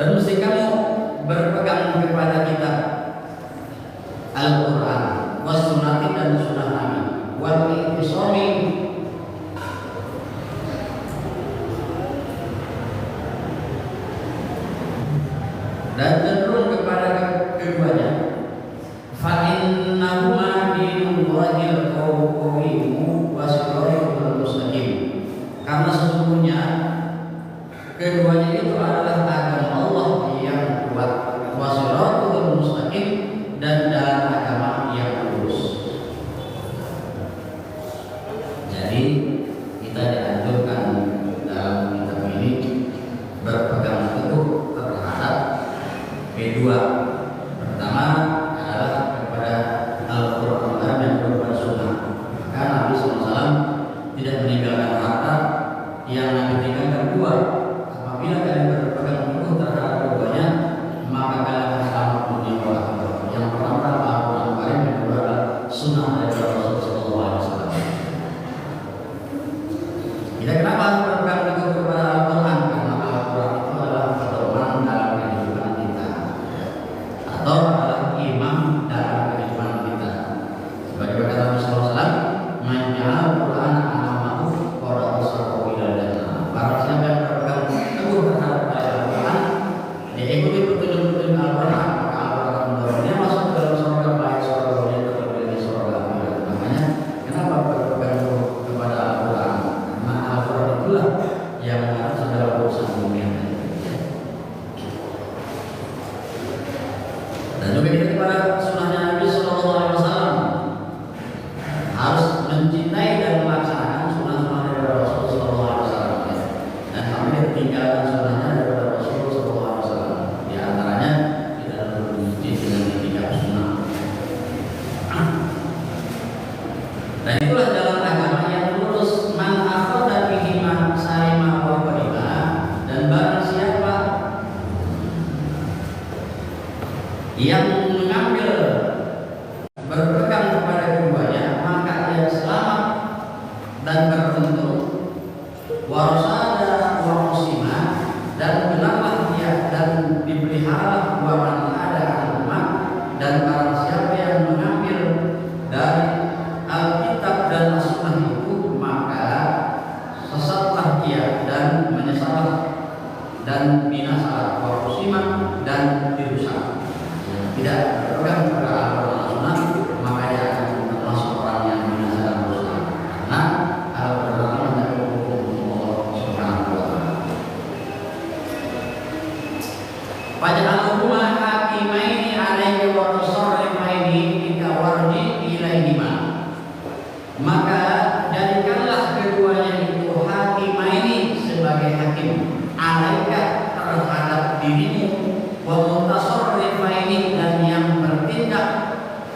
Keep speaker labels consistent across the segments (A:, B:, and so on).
A: Dan mesti kamu berpegang kepada kitab Al-Quran, was sunnati dan sunnah Nabi, wal itisami dan cenderung kepada keduanya. Fa innahuma dinullahil qawimu wa siratul mustaqim. Karena sesungguhnya keduanya itu adalah agama Allah yang kuat, wa siratul mustaqim, dan jalan agama yang lurus. Jadi kita dianjurkan dalam kitab ini berpegang teguh terhadap kedua. Pertama adalah kepada Al-Quran dan kepada Sunnah. Maka Nabi SAW tidak meninggalkan harta yang Nabi tinggalkan dua. Apabila kalian berpegang teguh terhadap keduanya, maka kalian akan selamat dunia dan akhirat. Yang pertama adalah Al-Quran, yang kedua adalah Sunnah dari Rasulullah SAW. Kita kenapa berpegang teguh kepada Al-Quran? Karena Al-Quran itu adalah pedoman dalam kehidupan kita, atau adalah imam dalam kehidupan kita. Sebagai kata Nabi SAW, "Menja'al Quran amamahu qara usahu ila jannah." Barang siapa yang berpegang teguh terhadap Al-Quran, dia ikuti petunjuk-petunjuk Al-Quran, maka Al-Quran akan mendorongnya masuk ke dalam surga, baik surga dunia atau di surga akhirat. Makanya kenapa berpegang teguh kepada Al-Quran? Karena Al-Quran itulah yang mengatur segala urusan dunia. Dan juga kita kepada sunnahnya Nabi SAW harus mencintai dan melaksanakan sunnah-sunnah dari Rasulullah SAW, dan kami tinggalkan sunnahnya daripada Rasulullah SAW. Di antaranya kita harus berhenti dengan tiga sunnah. Dan itulah jalan agama yang lurus. Man akhadha bihima salima wa qadima. Dan barang siapa yang mengambil berpegang kepada keduanya, maka ia selamat dan beruntung. Warasada wa musima, dan benarlah dia dan dipelihara wa man ada umat. Dan barang siapa yang mengambil dari Alkitab dan As-Sunnah itu, maka sesatlah dia dan menyesallah dan binasalah, wa musima, dan dirusak. Tidak berpegang kepada Al-Quran dan Sunnah, maka dia akan termasuk orang yang binasa dan rusak. Karena Al-Quran adalah hukum Allah Subhanahu wa Ta'ala. Faj'alhuma hakimaini 'alaihi wa tusarrifaini bika warji ilaihima. Maka jadikanlah keduanya itu hakimaini sebagai hakim 'alaika terhadap dirimu, wa mutasarrifaini, dan yang bertindak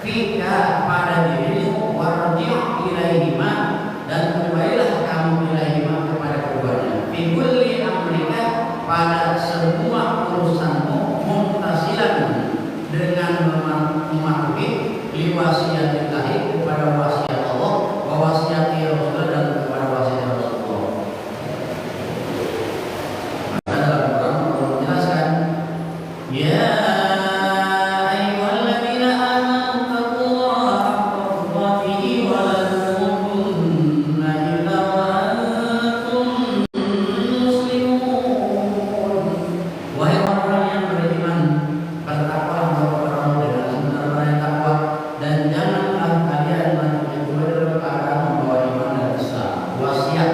A: fika pada dirimu, warji' ilaihima, dan kembalilah kamu ilaihima kepada keduanya. Fi kulli amrika, pada semua urusanmu, muntasilan, dengan mematuhi liwasiyatillahi, kepada wasiat Allah, wa wasiyati Rasulullah, dan kepada wasiat Rasulullah. Maka dalam Quran Allah menjelaskan, ya ayyuhalladzina amanu taqullaha haqqa tuqatih wa la tamutunna illa wa antum muslimun. Wahai orang yang beriman, bertakwalah kepada Allah dengan sebenar-benarnya takwa, dan janganlah kalian mati dalam keadaan membawa iman dan Islam. Wasiat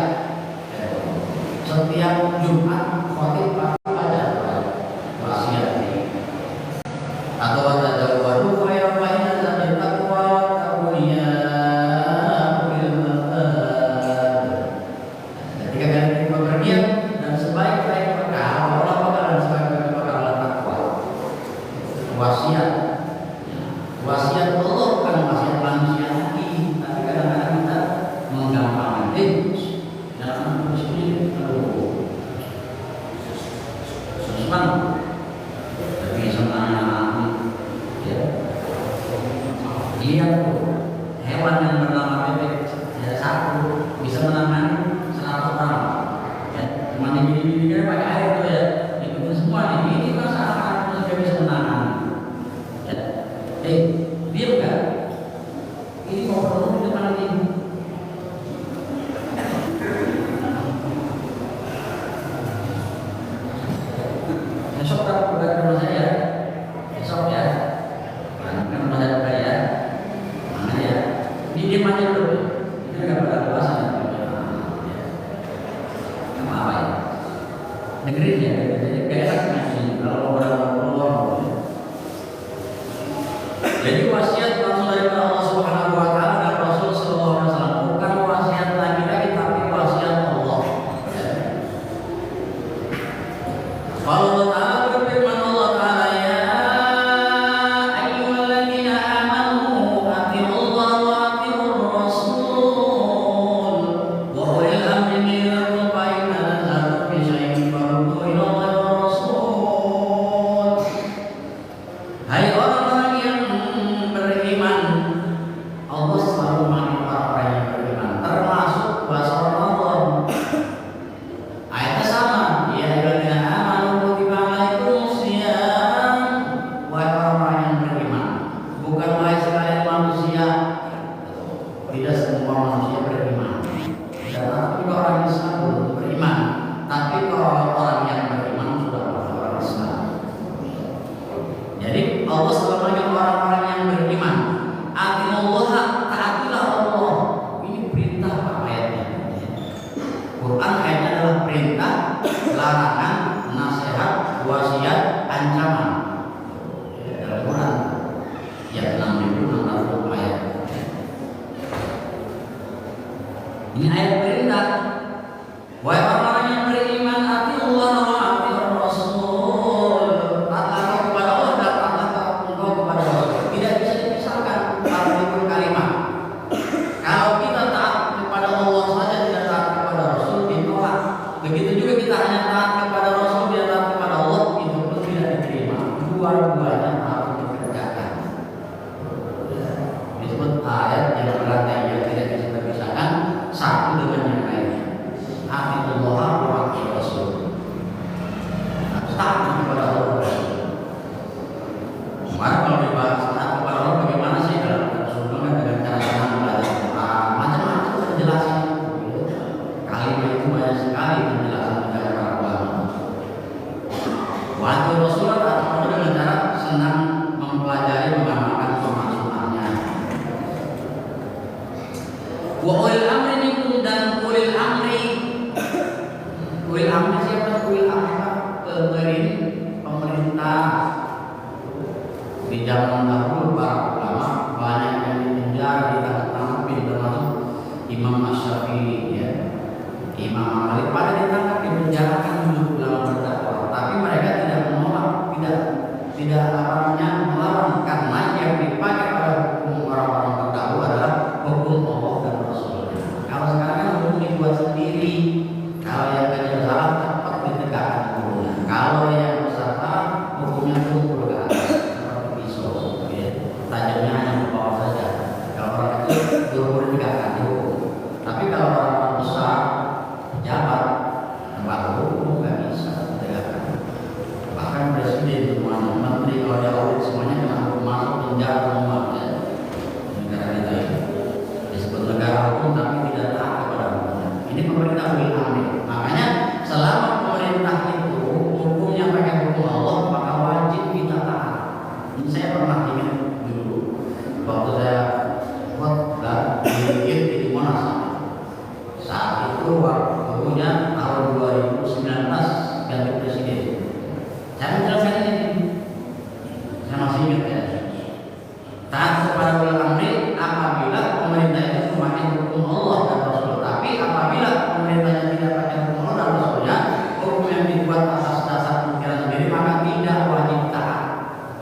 A: setiap Jumat khotib pada wasiat ini. Atau ada waru khairan wa inna dzalika taqwa wa taqwiya bil maqad. Ketika kalian bepergian, dan sebaik-baik perkara Allah bakalan sebaik-baik perkara takwa. Wasiat. Wasiat Allah bukan wasiat manusia lagi, tapi kadang-kadang kita menggampangkan. Jangan terus ini, aduh, susah. Tapi senang, ya. Lihat tuh, hewan yang bernama bebek, ya, satu bisa menangani 100 orang. Ya, cuma ini pakai air tuh ya, itu semua ini kan Besok kan bukan rumah saya, besok ya. Kan rumah saya, mana ya? Dia aja dulu. Itu nggak pada puasa. Apa ya? Dengerin ya, kayak enak ngaji kalau orang keluar. Jadi wasiat langsung dari Allah Subhanahu Wa Taala dan Rasul Sallallahu Alaihi Wasallam, bukan wasiat lagi tapi wasiat Allah. Kalau Allah Taala berfirman, Allah Taala, ya ayyuhalladzina amanu atiiullaha wa atiiur rasul wa ulil amri minkum fa in tanaza'tum fi syai'in farudduhu ila Allahi wa rasul. Hai orang-orang yang beriman, Allah selalu memanggil orang yang beriman, termasuk puasa Ramadan. Ayatnya sama, ya ayyuhalladzina amanu kutiba alaikumus syiyam, wahai orang-orang yang beriman, bukan wahai sekalian manusia. Tidak semua manusia beriman, dan juga orang Islam belum beriman, tapi kalau orang yang beriman sudah orang Islam. Jadi Allah selalu memanggil orang-orang yang beriman. Atiiullaha, taatilah Allah. Ini perintah apa ayatnya? Quran ayatnya adalah perintah, larangan, nasihat, wasiat, ancaman. Dalam Quran ya 6.600 ayat. Ini ayat perintah. Wahai orang-orang yang beriman, atiiullaha wa atiiur rasul. Taatlah kepada Allah dan taatlah engkau kepada Rasul. Tidak bisa dipisahkan dalam kalimat. Kalau kita taat kepada Allah saja tidak taat kepada Rasul, ditolak. Begitu juga kita hanya taat kepada Rasul, tidak taat kepada Allah, itu pun tidak diterima. Dua-duanya harus dikerjakan. Disebut ayat yang berantai yang tidak bisa terpisahkan satu dengan yang lainnya. Atiiullaha wa atiiur rasul. Taat kepada Allah. Kemarin kalau dibahas taat kepada Allah bagaimana sih dalam surga dengan cara senang belajar Quran, macam-macam penjelasan. Kalimat itu banyak sekali penjelasan dari para ulama. Wa atiiur rasul atau dengan cara senang mempelajari mengamalkan sunnah-sunnahnya. Wa ulil amri minkum, dan ulil amri. Ulil amri siapa? Ulil amri pemerintah. Di zaman dahulu para ulama banyak yang dipenjara, ditangkap, termasuk Imam Asy-Syafi'i, ya. Imam Malik pada ditangkap, dipenjarakan untuk ulama berdakwah, tapi mereka tidak menolak, tidak melarang, karena yang dipakai pada hukum orang-orang terdahulu adalah hukum Allah dan Rasulnya. Kalau sekarang hukum dibuat sendiri, kalau yang kecil salah cepat ditegakkan hukumnya, kalau yang besar salah hukumnya tumpul ke atas seperti pisau, ya. Tajamnya hanya ke bawah saja. Kalau orang kecil buru-buru ditegakkan dihukum, tapi kalau orang besar pejabat tempat hukum nggak bisa ditegakkan. Bahkan presiden semuanya, menteri kalau dia audit semuanya kena hukum, masuk penjara semua, ya. Negara kita ini disebut negara hukum tapi tidak taat kepada hukumnya. Ini pemerintah ulil amri. Makanya selama pemerintah itu hukumnya pakai hukum Allah, maka wajib kita taat. Ini saya pernah ingat dulu waktu saya khotbah di Monas. Saat itu waktunya tahun 2019 ganti presiden. Saya menjelaskan ini, saya masih ingat ya. Taat kepada ulil amri apabila pemerintah itu memakai hukum Allah dan Rasul. Tapi apabila pemerintahnya tidak pakai hukum Allah dan Rasulnya, hukum yang dibuat atas dasar pemikiran sendiri, maka tidak wajib taat.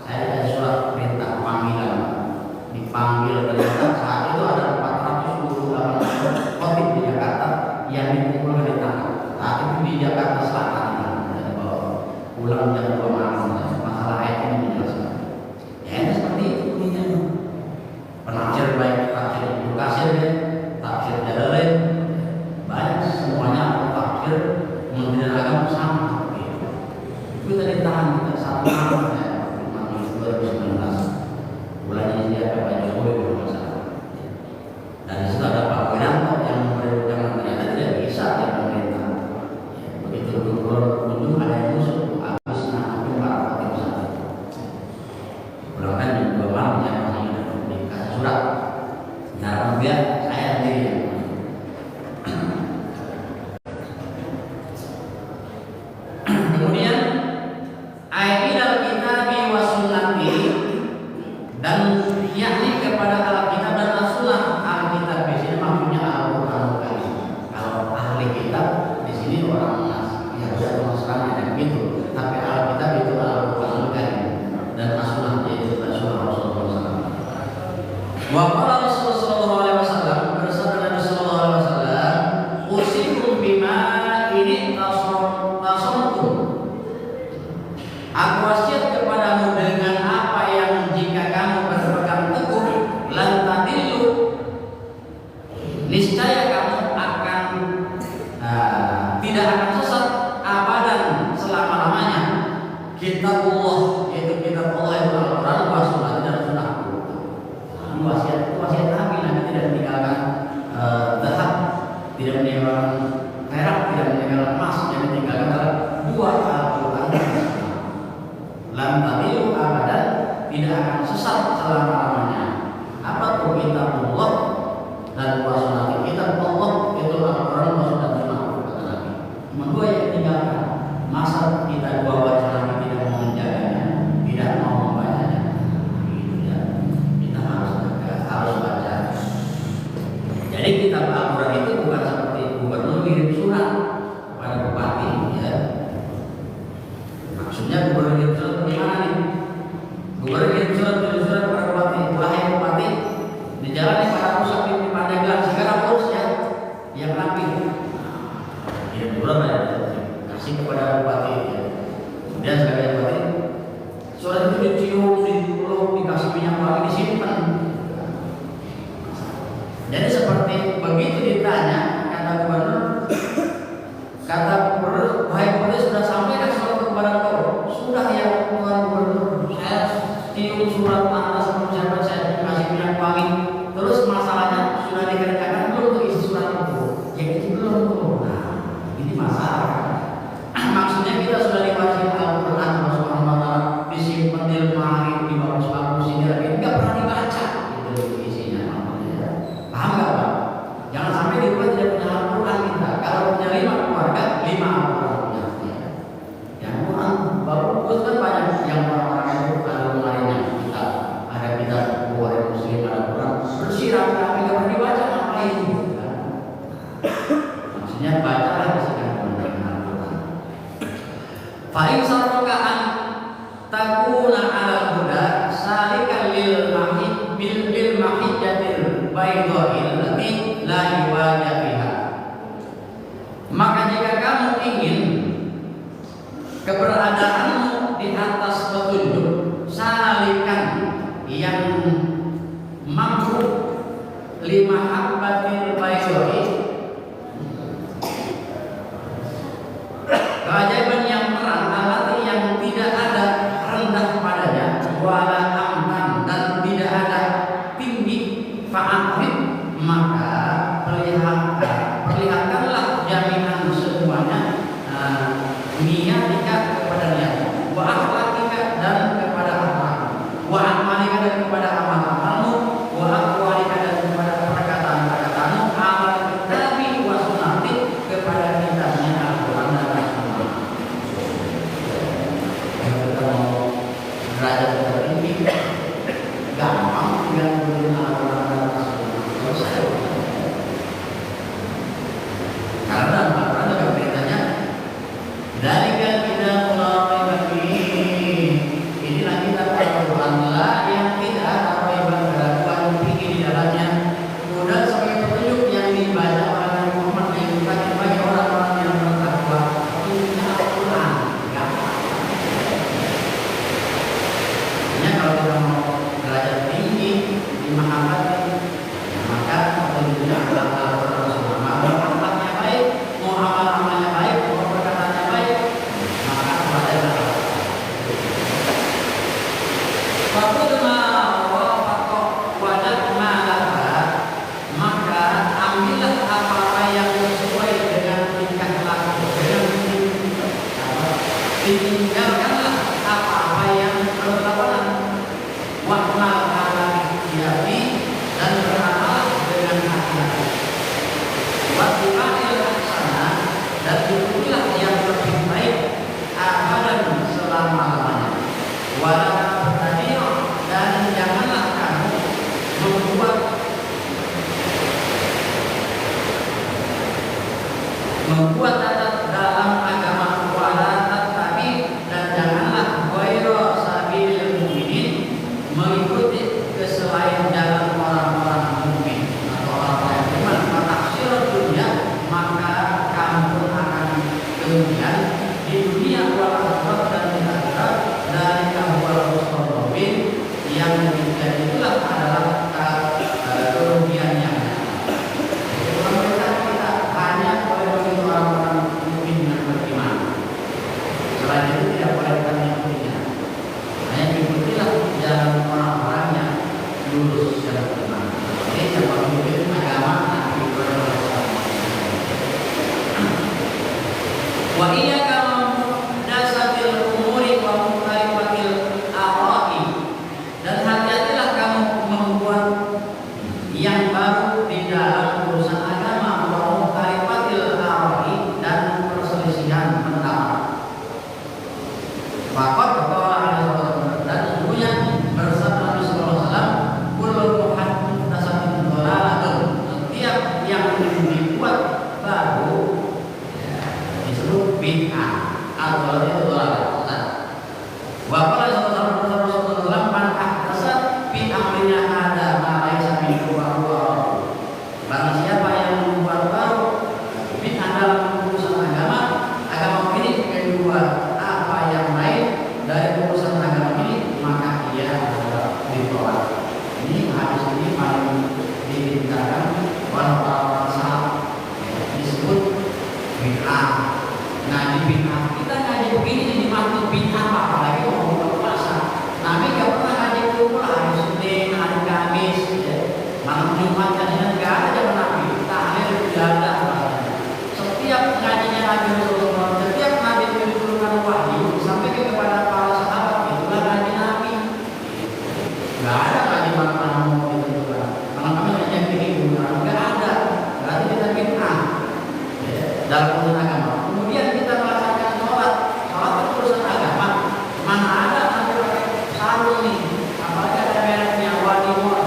A: Saya ada surat perintah panggilan, dipanggil perintah. Saat itu ada 428 khotib di Jakarta yang dikumpulkan di tangan. Saat itu di Jakarta Selatan, dari bawah pulang jam 2 malam. Masalah ayat ini menjelaskan. Ya itu seperti itu bunyinya. Penafsir baik tafsir Ibnu Katsir, tafsir Jalalain, banyak semuanya tafsir Menteri Agama sama seperti itu. Kita ditahan kita satu malam ya, Maret 2019. Bulan ini dia Pak Jokowi kalau nggak salah. Dan di situ ada Pak Wiranto yang jangan ternyata tidak bisa ya pemerintah. Ya, begitu turun ada yang musuh habis, nah tidak akan sesat selama-lamanya. Apa tuh kitabullah dan wasunati? Kitab Allah itu Al-Quran wasunati kata Nabi. Cuma dua yang tinggalkan. Masa kita dua baca lagi tidak mau menjaganya, tidak mau membacanya. Gitu ya. Kita harus baca. Jadi kitab Al-Quran itu bukan seperti gubernur kirim surat kepada bupati, ya. Maksudnya gubernur kirim surat bagaimana nih? Gubernur kirim surat kepada bupati, wahai bupati, di jalan yang pada rusak di Pandeglang segera urus ya, yang rapi. Kirim surat ya, kasih kepada bupati. Ya. Kemudian sebagai bupati, surat itu dicium, dipeluk, dikasih minyak wangi, disimpan. Jadi seperti begitu ditanya, kata gubernur, wahai bupati sudah sampaikan surat kepada kau? Sudah ya Tuan Gubernur, saya cium surat Anda sama siapa saya kasih minyak wangi. Terus masalahnya sudah dikerjakan belum untuk isi surat itu? Ya itu belum tuh. Nah, ini masalah. Maksudnya kita sudah dikasih Al-Quran Subhanahu wa Ta'ala, disimpan di lemari, di bagus-bagus ini lagi nggak pernah dibaca itu isinya. Paham nggak Pak? Jangan sampai di rumah tidak punya Al-Quran kita. Kalau punya 5 keluarga, 5 Al-Quran punya. Yang Quran bagus kan banyak yang orang-orang itu ada lemarinya kita. Ada kita buat muslim ada Quran bersih rapi nggak pernah dibaca ngapain? Maksudnya bacalah bisikan dengan Al-Quran. Fa'in sarrokaan takuna ala huda salikan lil mahijjatil baydha'il lati la yuwaja biha. Maka jika kamu ingin keberadaanmu di atas petunjuk, salikan yang mampu lima habbatil baydha'i, keajaiban yang terang, alati yang tidak ada rendah padanya, wala amman dan tidak ada tinggi, fa'atrif maka perlihatkanlah jaminan semuanya, niatika kepada niat, wa akhlakika dan kepada akhlak, wa amalika dan kepada amal-amalmu, wa aqwalika dan kepada perkataan-perkataanmu, amal kitabi wa sunnati kepada kitabnya Al-Quran dan As-Sunnah. Kalau kita mau derajat tertinggi, gampang tinggal dengan Al-Quran dan As-Sunnah. Selesai. Karena Al-Quran juga beritanya dari kan kita mulai bagi inilah kita Al-Quran yang tidak ada keraguan keraguan tinggi di dalamnya. Kemudian sebagai petunjuk yang dibaca oleh Nabi Muhammad yang dibaca bagi orang-orang yang bertakwa. Petunjuknya Al-Quran. Artinya kalau kita mau derajat tinggi di mahabbati, maka petunjuknya adalah Al-Quran. Mau akhlaknya baik, mau amal-amalnya baik, mau perkataannya baik, maka bacanya Fakudma wafaqo wajadma laha, maka ambillah apa-apa yang sesuai dengan tingkah laku, tinggalkanlah apa-apa yang berlawanan, wa'mal ala ikhtiari dan beramal dengan hati-hati, wa'tibail hasanah dan ikutilah yang lebih baik abadan selama-lamanya, wala dan janganlah kamu membuat adat dalam agama, wala tatabi dan janganlah ghairu sabilil mu'minin mengikuti keselain jalan orang-orang mukmin atau orang-orang yang beriman. Mataksir dunia, maka kamu pun akan kemudian di dunia wal akhirat dan di akhirat dari kamu Al-Quran itu dolar. Waqala sallallahu alaihi wasallam man ahdasa fi amrina hada ma laisa minhu wa huwa barang siapa yang membuat baru bid'ah dalam urusan agama ini kedua apa yang lain dari urusan agama ini maka ia ditolak. Ini hadis ini paling diberitakan oleh para sahabat disebut bid'ah. Nah di bid'ah kita ngaji begini jadi masuk bid'ah apalagi mau buka puasa. Nabi gak pernah ngaji kumpul hari Senin, hari Kamis, malam Jumat kan nggak ada zaman Nabi. Tahlil tidak ada. Setiap ngajinya Nabi Rasulullah, setiap Nabi menurunkan wahyu sampai kepada para sahabat itulah ngaji Nabi. Nggak ada ngaji malam mau ditentukan. Kalau kami ngaji begini nggak ada. Berarti kita bid'ah dalam urusan agama. Kemudian kita melaksanakan sholat itu urusan agama. Mana ada nanti pakai sarung nih, apalagi ada mereknya Wadimor.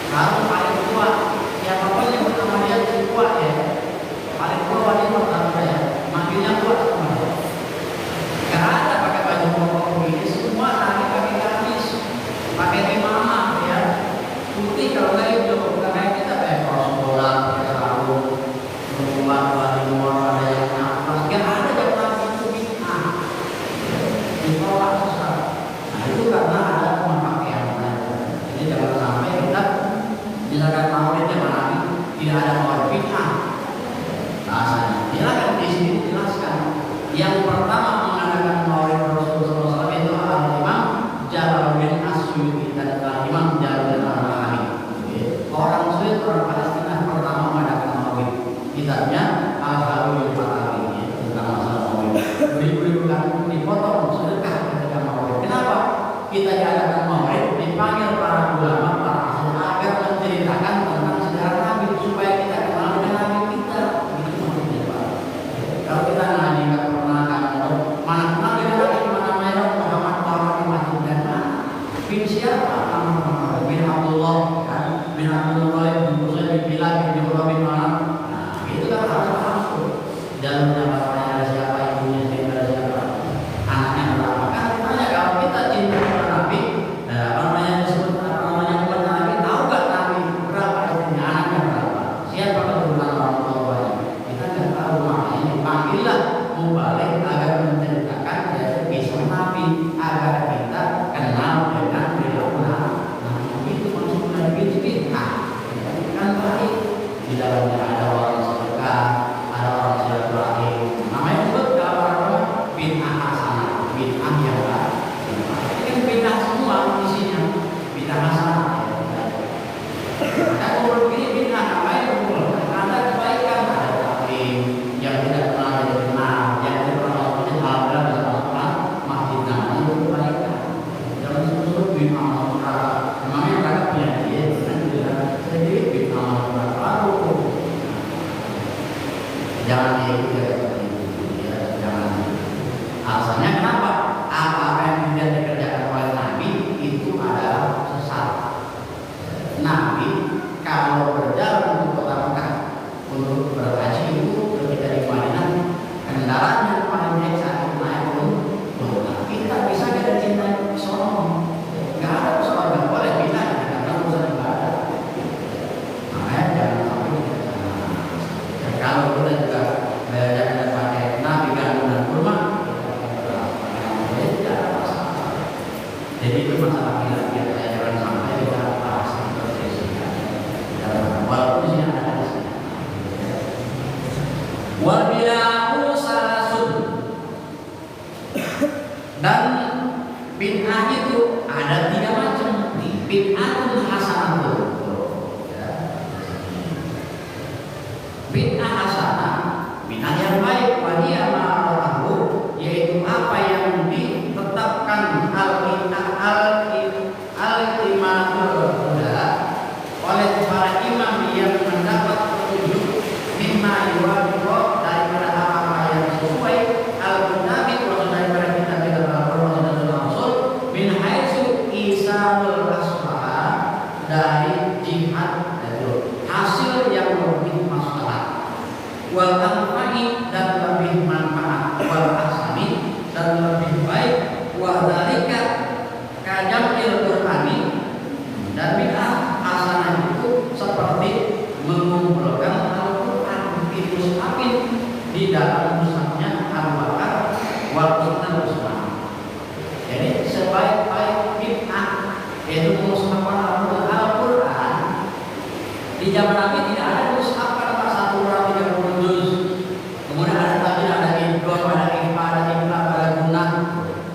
A: Sarung paling tua, siapapun yang pertama dia kuat ya. Paling tua Wadimor tahu ya, manggilnya kuat semua. Gak ada pakai baju koko ini, semua hari pakai gamis, pakai imamah ya. Putih kalau nggak itu bukan kayak kita pakai kaos bola, pakai sarung, membuat Wadimor ada yang nafas. Gak ada yang nafas itu bid'ah. Ditolak susah. Nah itu karena ada pemakaian. Jadi jangan sampai kita misalkan maulidnya Nabi tidak ada maulid bid'ah. Rasanya. Silakan di sini dijelaskan. Yang pertama mengadakan maulid Rasulullah SAW itu adalah Imam Jalaluddin As-Suyuti dan Imam Jalaluddin Al-Bahari. Orang Suyuti orang Palestina pertama mengadakan maulid. Kitabnya Al-Halul Fatawi tentang masalah maulid. Beribu-ribu kali dipotong sedekah ketika maulid. Kenapa? Kita diadakan maulid dipanggil para ulama, para ahli agar menceritakan tentang sejarah Nabi supaya kita kenal dengan Nabi kita. Itu maksudnya Pak. Kalau kita ngaji nggak pernah mana kenal dengan Nabi mana Merah Muhammad Muhammad Masjid dan mana bin siapa? Muhammad bin Abdullah kan bin Abdullah bin Musa bin Bilal bin Jurah bin Malam. Itu kan harus paham tuh. Dalam bapaknya ada siapa, ibunya ada siapa, anaknya berapa. Kan ditanya kalau kita cinta kepada Nabi, apa namanya disebut apa namanya kepada Nabi, tahu nggak Nabi berapa istrinya, anaknya berapa, siapa keturunan orang tuanya. Kita nggak tahu, makanya dipanggillah mubalik agar menceritakan dari kisah Nabi agar kita kenal dengan perilaku Nabi. Nah itu maksudnya bid'ah. Kan baik di dalamnya ada orang sedekah, ada orang silaturahim. Namanya disebut dalam agama bid'ah hasanah, bid'ah yang baik. Ini kan bid'ah semua isinya, bid'ah hasanah. Maka kalau begini bid'ah namanya betul. Ada kebaikan, ada taklim yang tidak pernah dikenal, yang tidak pernah masuk alhamdulillah bisa masuk masjid namanya itu kebaikan. Jangan sebut bid'ah masuk neraka. Memangnya mereka punya dia, sendiri bid'ah masuk neraka. Jangan diikuti ya, jangan. Alasannya kenapa? Apa-apa yang tidak dikerjakan oleh Nabi itu adalah sesat. Nabi kalau berjalan untuk kota Mekah untuk berhaji itu ketika di Madinah kendaraan yang paling baik saat itu naik turun. Kita bisa kita cinta sono. Nggak ada soal nggak boleh kita karena urusan ibadah. Makanya jangan sampai kita kalau kita juga jangan pakai Nabi dan kurma, tidak ada masalah. Jadi itu masalah kita jangan sampai kita bahas walaupun di sini ada wabilahu salasun dan bid'ah itu ada 3 macam. Bid'ahun hasanah bid'ah hasanah, bid'ah yang baik, wadiya ma'arahu, yaitu apa yang ditetapkan al-imatul huda oleh para imam yang mendapat petunjuk mimma yuwafiqu daripada apa yang sesuai al-nabi wa daripada kitab Al-Qur'an dan Rasul min haitsu isabul asbaha dari Sayyidina Utsman. Jadi sebaik-baik bid'ah yaitu mushafahan Al-Quran di zaman Nabi tidak ada mushafan Pak, satu orang 30 juz. Kemudian ada tajwid, ada idgham, ada ikhfa, ada imla, ada gunnah,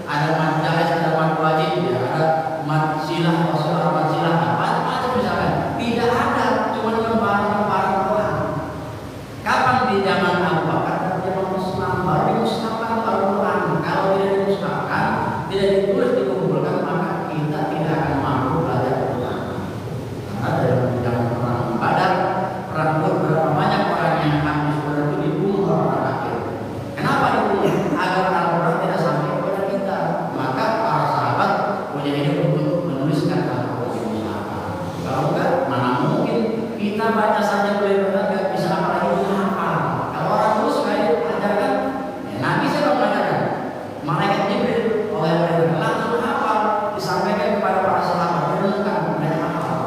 A: ada mad jaiz, ada mad wajib, ya, ada mad silah, wasal, mad silah, macam-macam misalkan. Tidak ada, cuma lembaran-lembaran doang. Kapan di zaman Abu Bakar, di zaman Utsman baru dimushafkan Al-Quran. Kalau tidak dimushafkan, tidak ditulis, dikumpulkan, maka kita tidak akan mampu belajar Al-Quran. Karena dalam zaman perang Badar, perang Uhud, berapa banyak orang yang habis itu dibunuh orang kafir. Kenapa dibunuh? Agar Al-Quran tidak sampai kepada kita. Maka para sahabat punya ide untuk menuliskan Al-Quran di mushaf. Kalau enggak, mana mungkin kita baca saja boleh nggak bisa, apalagi menghafal. Kalau orang terus kayak ajarkan, ya, Nabi saya mengajarkan, malaikat Jibril oleh mereka langsung hafal, disampaikan kepada para sahabat, direnungkan, mereka hafal.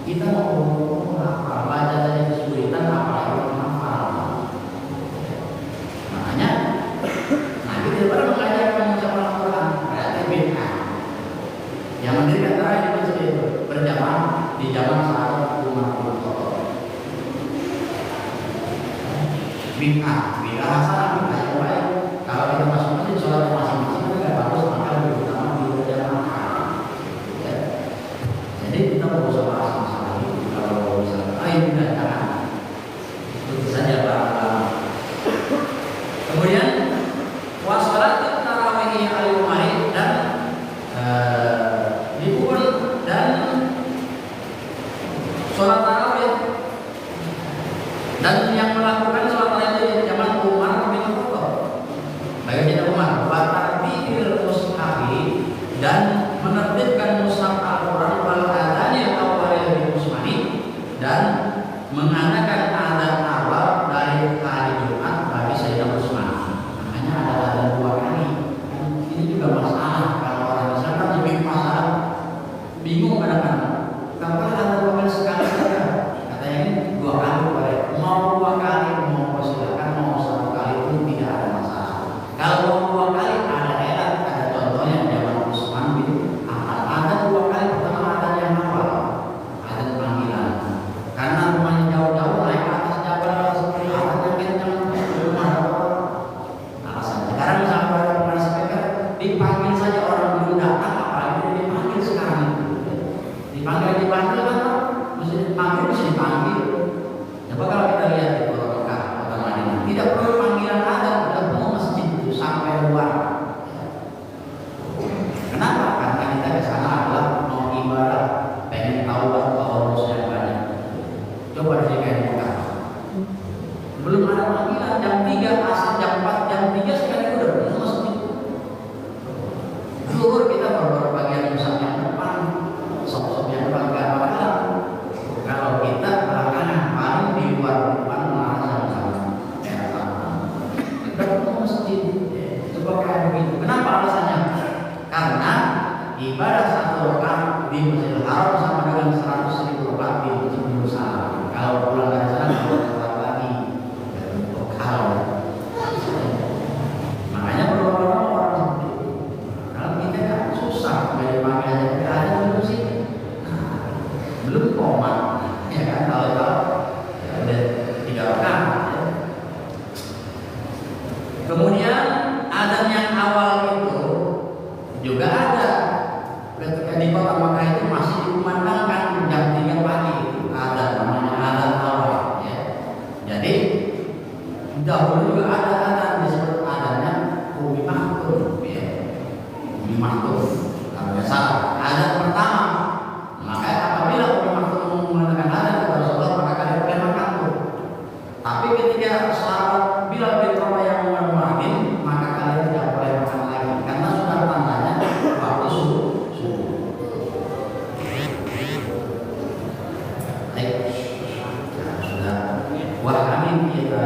A: Kita mau hafal, baca saja kesulitan, apalagi menghafal. Makanya Nabi tidak pernah mengajarkan mengucapkan Al-Quran, berarti bid'ah. Yang mendirikan terakhir di masjid itu berjamaah di zaman sahabat Umar bin Khattab. Bid'ah, bid'ah hasanah, bid'ah yang baik. Kalau kita masuk masjid sholat masing-masing itu nggak bagus, maka lebih utama di berjamaah. Ya. Jadi kita mau usah bahas masalah ini. Kalau misalnya, ini tidak jangan. Itu saja Pak. Kemudian wassalat tarawih al-umari dan dipukul dan sholat tarawih dan yang melakukan sholat tarawih di zaman Umar bin Khattab. Bagaimana Umar? Batarbil mushafi dan menerbitkan mushaf Al-Quran wal adhan awal bil Utsmani dan mengadakan adzan awal dari hari Jumat bagi Sayyidina Utsman. Makanya ada adzan 2 kali. Ini juga masalah kalau orang Islam kan lebih masalah, bingung kadang-kadang. Kapan ada 2 kali sekali saja? Katanya ini 2 kali boleh. Mau 2 kali mau silakan, mau 1 kali pun tidak ada masalah. Kalau mau 2 kali ada erat, ada contohnya zaman Utsman bin Affan. Ada 2 kali, pertama ada yang awal, ada panggilan. Karena rumahnya jauh-jauh naik ke atas jabal seperti ada yang kencang rumah. Alasan. Sekarang misalnya ada pemain speaker dipanggil saja orang belum datang, apalagi dipanggil sekarang. Dipanggil kan, mesti dipanggil. Coba kalau kita lihat di Kota Mekah, Kota Madinah, tidak perlu panggilan ada, udah penuh masjid itu sampai luar. Kenapa? Karena kita ke sana adalah mau ibadah, pengen tahu bahwa yang banyak. Coba di kayak Mekah, belum ada panggilan jam 3, asal jam 4, jam 3 sekali udah penuh masjid. Zuhur kita baru bagian musaf yang depan, sop-sop yang depan gak bakalan. Kalau kita belakangan paling di luar depan malah sama-sama udah penuh masjid. Coba kayak begitu. Kenapa alasannya? Karena ibadah 1 rakaat di Masjidil Haram sama dengan 100.000 rakaat di Masjid Yerusalem. Kalau pulang dari sana kalau sholat lagi kalau makanya beberapa orang seperti itu. Kalau kita kan susah dari panggilannya kita ada belum sih, belum komat, ya kan? Kalau ya udah 3 rakaat. Ya. Kemudian adzan yang awal itu juga ada. Ketika di Kota Mekah itu masih dikumandangkan jam 3 pagi adzan, namanya adzan awal. Ya. Jadi dahulu juga ada adzan disebut adzannya Umi Maktum. Ya. Umi Maktum. Kalau nggak salah adzan pertama. Maka apabila Umi Maktum mengatakan adzan kepada Rasulullah, maka kalian boleh makan tuh. Tapi ketika sahabat Bilal bin Rabah yang menguatin, maka kalian tidak boleh makan lagi karena sudah tandanya waktu subuh. Baik, sudah. Wah kami kita